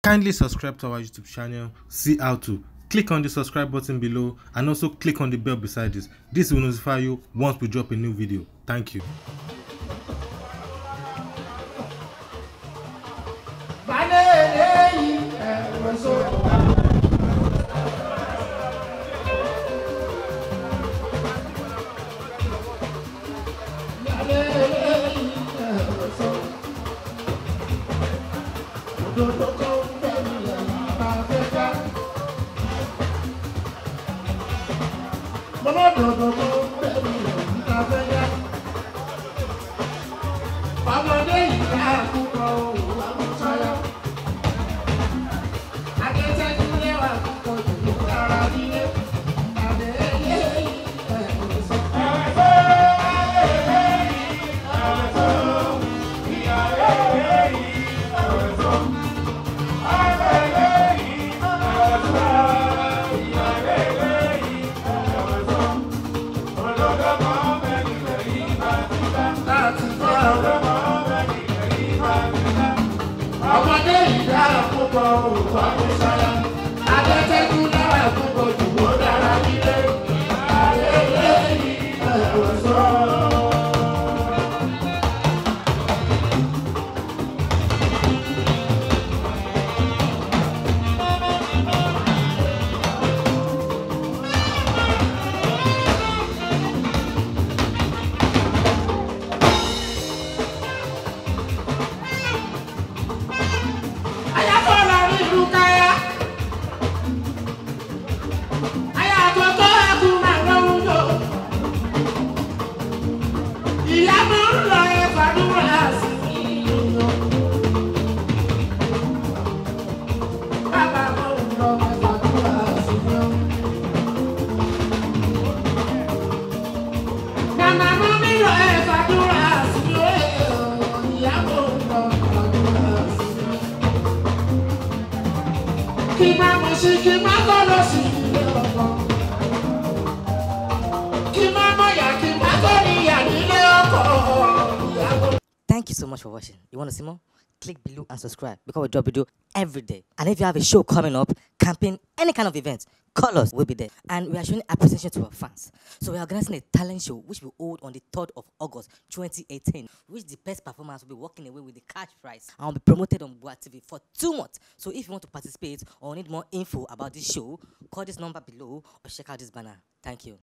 Kindly subscribe to our YouTube channel, see how to. Click on the subscribe button below and also click on the bell beside this. This will notify you once we drop a new video. Thank you. Thank you so much for watching. You want to see more? Click below and subscribe because we drop video every day. And if you have a show coming up, campaign, any kind of event, call us, we'll be there. And we are showing appreciation to our fans. So we are organizing a talent show which will hold on the 3rd of August 2018, which the best performance will be walking away with the cash prize and will be promoted on Boa TV for 2 months. So if you want to participate or need more info about this show, call this number below or check out this banner. Thank you.